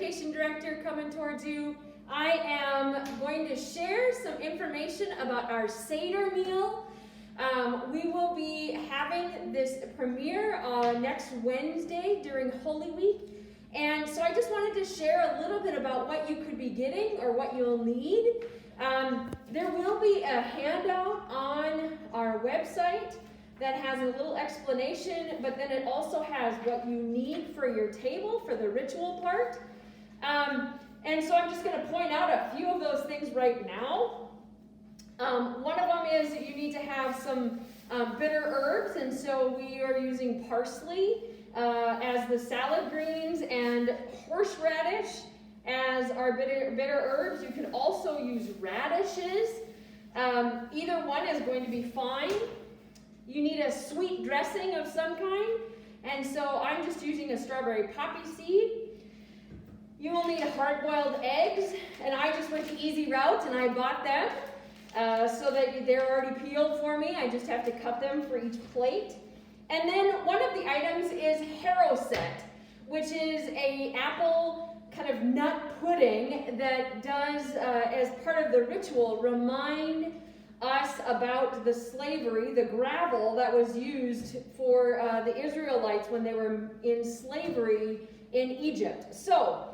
Education Director coming towards you. I am going to share some information about our Seder Meal. We will be having this premiere next Wednesday during Holy Week. And so I just wanted to share a little bit about what you could be getting or what you'll need. There will be a handout on our website that has a little explanation, but then it also has what you need for your table for the ritual part. And so I'm just going to point out a few of those things right now. One of them is that you need to have some bitter herbs, and so we are using parsley as the salad greens and horseradish as our bitter herbs. You can also use radishes. Either one is going to be fine. You need a sweet dressing of some kind, and so I'm just using a strawberry poppy seed. You will need hard-boiled eggs, and I just went the easy route and I bought them so that they're already peeled for me. I just have to cut them for each plate. And then one of the items is HAROSET, which is a apple kind of nut pudding that does, as part of the ritual, remind us about the slavery, the gravel that was used for the Israelites when they were in slavery in Egypt. So,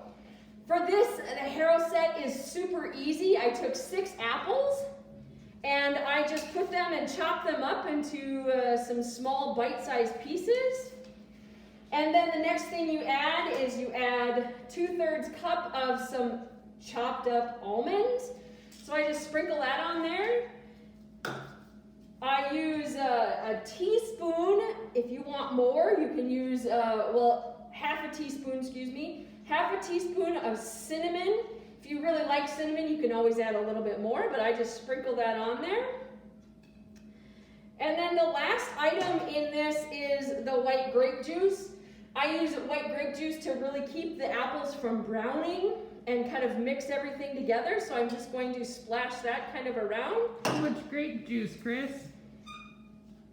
for this, the HAROSET is super easy. I took 6 apples and I just put them and chopped them up into some small bite-sized pieces. And then the next thing you add is you add 2/3 cup of some chopped up almonds. So I just sprinkle that on there. I use a teaspoon. If you want more, you can use, half a teaspoon of cinnamon. If you really like cinnamon, you can always add a little bit more, but I just sprinkle that on there. And then the last item in this is the white grape juice. I use white grape juice to really keep the apples from browning and kind of mix everything together. So I'm just going to splash that kind of around. How much grape juice, Chris?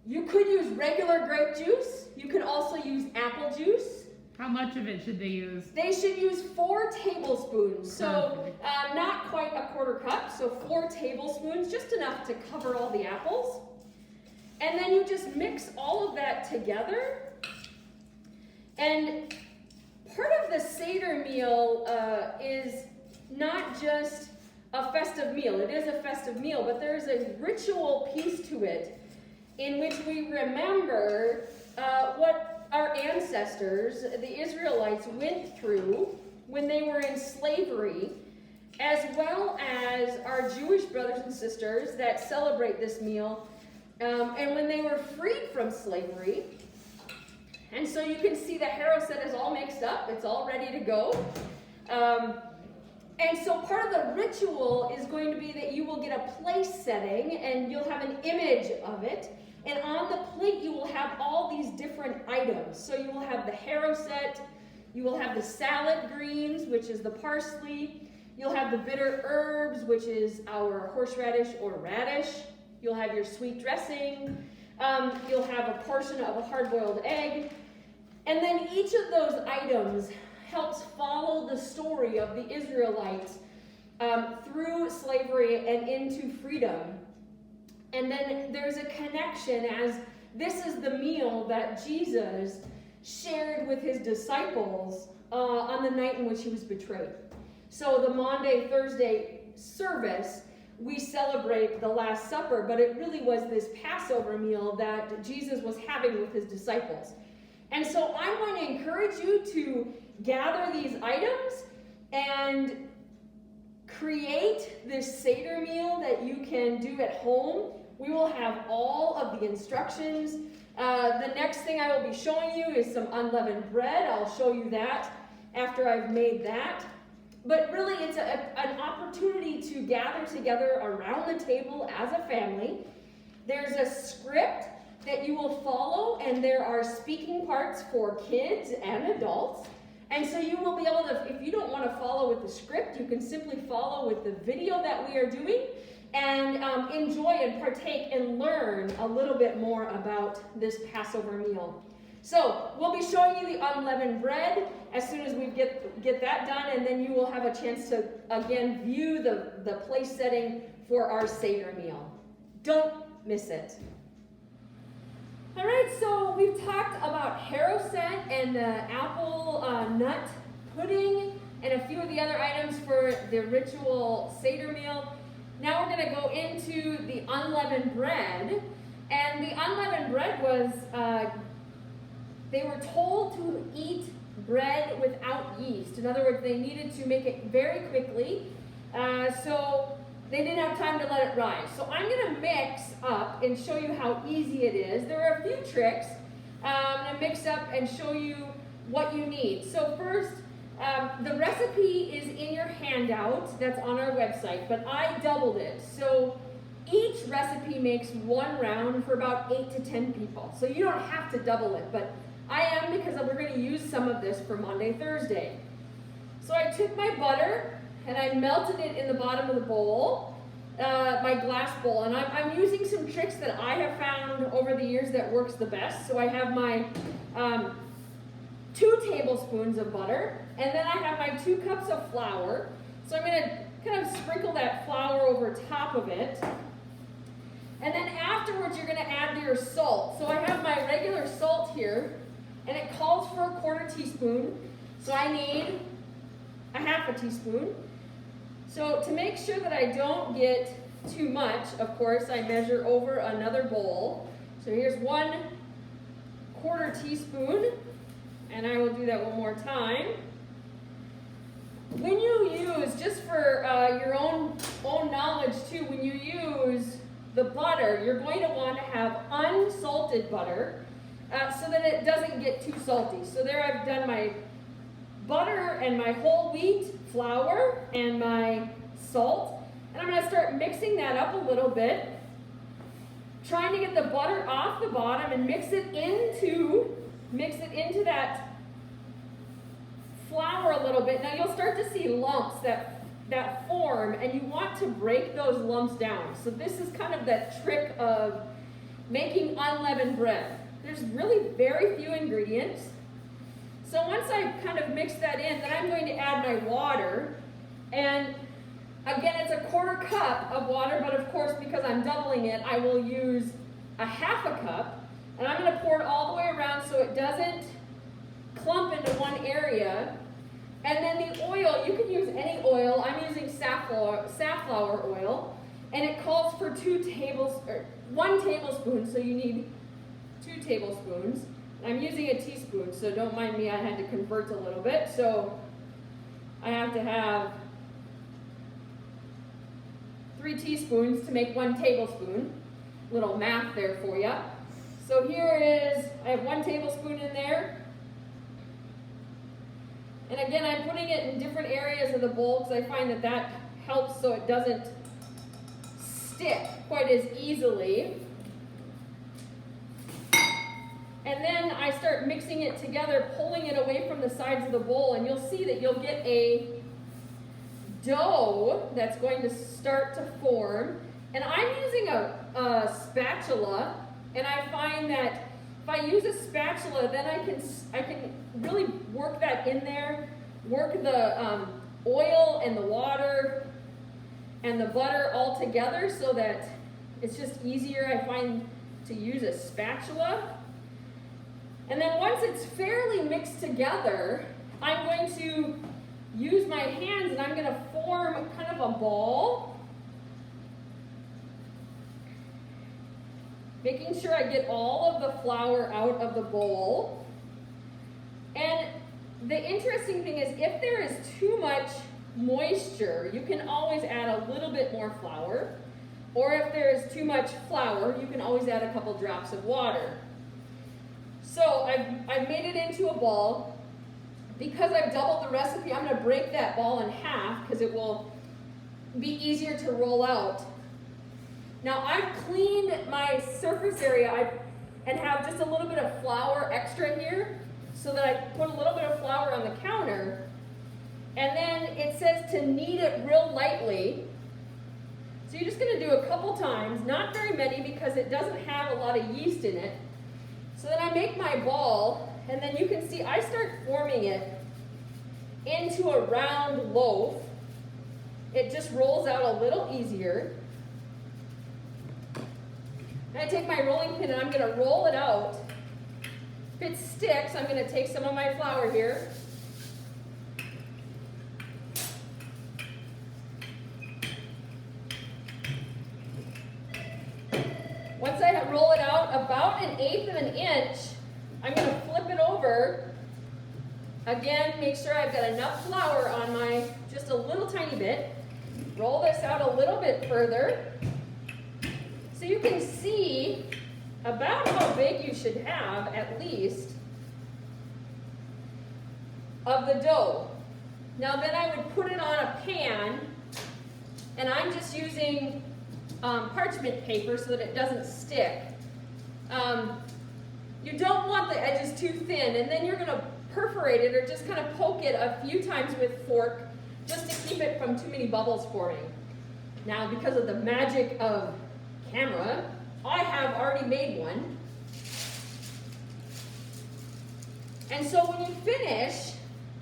You could use regular grape juice. You can also use apple juice. How much of it should they use? They should use 4 tablespoons. So not quite a 1/4 cup, so 4 tablespoons, just enough to cover all the apples. And then you just mix all of that together. And part of the Seder meal is not just a festive meal. It is a festive meal, but there's a ritual piece to it in which we remember what our ancestors, the Israelites, went through when they were in slavery, as well as our Jewish brothers and sisters that celebrate this meal, and when they were freed from slavery. And so you can see the HAROSET is all mixed up. It's all ready to go. And so part of the ritual is going to be that you will get a place setting and you'll have an image of it. And on the plate you will have all these different items. So you will have the HAROSET, you will have the salad greens, which is the parsley. You'll have the bitter herbs, which is our horseradish or radish. You'll have your sweet dressing. You'll have a portion of a hard-boiled egg. And then each of those items helps follow the story of the Israelites through slavery and into freedom. And then there's a connection, as this is the meal that Jesus shared with his disciples on the night in which he was betrayed. So the Maundy, Thursday service, we celebrate the Last Supper, but it really was this Passover meal that Jesus was having with his disciples. And so I'm going to encourage you to gather these items and create this Seder meal that you can do at home. We will have all of the instructions. The next thing I will be showing you is some unleavened bread. I'll show you that after I've made that. But really, it's an opportunity to gather together around the table as a family. There's a script that you will follow, and there are speaking parts for kids and adults. And so you will be able to, if you don't want to follow with the script, you can simply follow with the video that we are doing and enjoy and partake and learn a little bit more about this Passover meal. So we'll be showing you the unleavened bread as soon as we get that done, and then you will have a chance to, again, view the place setting for our Seder meal. Don't miss it. All right, so we've talked about HAROSET and the apple nut pudding and a few of the other items for the ritual Seder meal. Now we're going to go into the unleavened bread. And the unleavened bread was, they were told to eat bread without yeast. In other words, they needed to make it very quickly. So they didn't have time to let it rise. So I'm going to mix up and show you how easy it is. There are a few tricks. I'm going to mix up and show you what you need. So first, the recipe is in your handout that's on our website, but I doubled it. So each recipe makes one round for about 8 to 10 people. So you don't have to double it, but I am because we're going to use some of this for Monday, Thursday. So I took my butter and I melted it in the bottom of the bowl, my glass bowl, and I'm using some tricks that I have found over the years that works the best. So I have my 2 tablespoons of butter, and then I have my 2 cups of flour. So I'm going to kind of sprinkle that flour over top of it. And then afterwards, you're going to add your salt. So I have my regular salt here, and it calls for a 1/4 teaspoon. So I need a 1/2 teaspoon. So to make sure that I don't get too much, of course, I measure over another bowl. So here's 1/4 teaspoon, and I will do that one more time. When you use, just for your own knowledge too, when you use the butter, you're going to want to have unsalted butter so that it doesn't get too salty. So there I've done my butter and my whole wheat flour and my salt. And I'm going to start mixing that up a little bit, trying to get the butter off the bottom and mix it into that flour a little bit. Now you'll start to see lumps that form, and you want to break those lumps down. So this is kind of that trick of making unleavened bread. There's really very few ingredients. So once I kind of mix that in, then I'm going to add my water. And again, it's a 1/4 cup of water, but of course, because I'm doubling it, I will use a 1/2 cup. And I'm going to pour it all the way around so it doesn't clump into one area. And then the oil, you can use any oil. I'm using safflower oil. And it calls for 1 tablespoon, so you need 2 tablespoons. I'm using a teaspoon, so don't mind me, I had to convert a little bit. So I have to have 3 teaspoons to make 1 tablespoon. Little math there for you. So here is, I have 1 tablespoon in there. And again, I'm putting it in different areas of the bowl because I find that helps so it doesn't stick quite as easily. And then I start mixing it together, pulling it away from the sides of the bowl, and you'll see that you'll get a dough that's going to start to form. And I'm using a spatula, and I find that if I use a spatula, then I can really work that in there, work the oil and the water and the butter all together so that it's just easier, I find, to use a spatula. And then once it's fairly mixed together, I'm going to use my hands and I'm going to form kind of a ball, making sure I get all of the flour out of the bowl. And the interesting thing is, if there is too much moisture, you can always add a little bit more flour. Or if there is too much flour, you can always add a couple drops of water. So I've made it into a ball. Because I've doubled the recipe, I'm going to break that ball in half because it will be easier to roll out. Now I've cleaned my surface area and have just a little bit of flour extra here so that I put a little bit of flour on the counter. And then it says to knead it real lightly. So you're just going to do a couple times, not very many because it doesn't have a lot of yeast in it. So then I make my ball, and then you can see I start forming it into a round loaf. It just rolls out a little easier. And I take my rolling pin and I'm going to roll it out. If it sticks, I'm going to take some of my flour here. Once I roll it out about 1/8 of an inch, I'm going to flip it over. Again, make sure I've got enough flour on my, just a little tiny bit. Roll this out a little bit further. So you can see about how big you should have, at least, of the dough. Now then I would put it on a pan, and I'm just using parchment paper so that it doesn't stick. You don't want the edges too thin, and then you're going to perforate it or just kind of poke it a few times with fork just to keep it from too many bubbles forming. Now, because of the magic of camera, I have already made one. And so when you finish,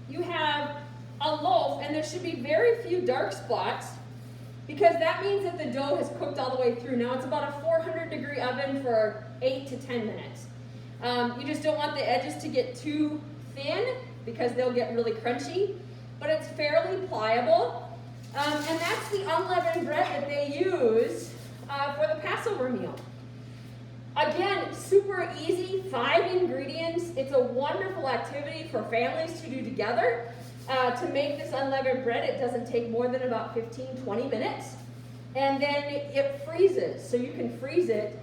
you have a loaf, and there should be very few dark spots because that means that the dough has cooked all the way through. Now it's about a 400-degree oven for 8 to 10 minutes. You just don't want the edges to get too thin because they'll get really crunchy, but it's fairly pliable. And that's the unleavened bread that they use for the Passover meal. Again, super easy, 5 ingredients. It's a wonderful activity for families to do together. To make this unleavened bread, it doesn't take more than about 15-20 minutes. And then it freezes, so you can freeze it.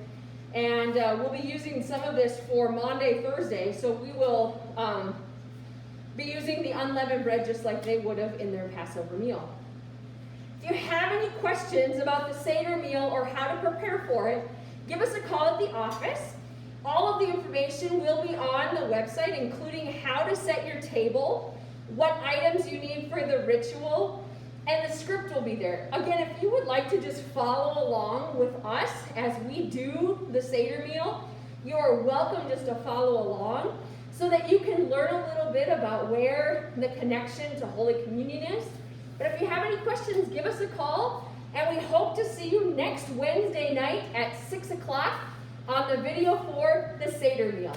And we'll be using some of this for Maundy, Thursday, so we will be using the unleavened bread just like they would have in their Passover meal. If you have any questions about the Seder meal or how to prepare for it, give us a call at the office. All of the information will be on the website, including how to set your table, what items you need for the ritual, and the script will be there. Again, if you would like to just follow along with us as we do the Seder meal, you are welcome just to follow along so that you can learn a little bit about where the connection to Holy Communion is. But if you have any questions, give us a call, and we hope to see you next Wednesday night at 6 o'clock on the video for the Seder meal.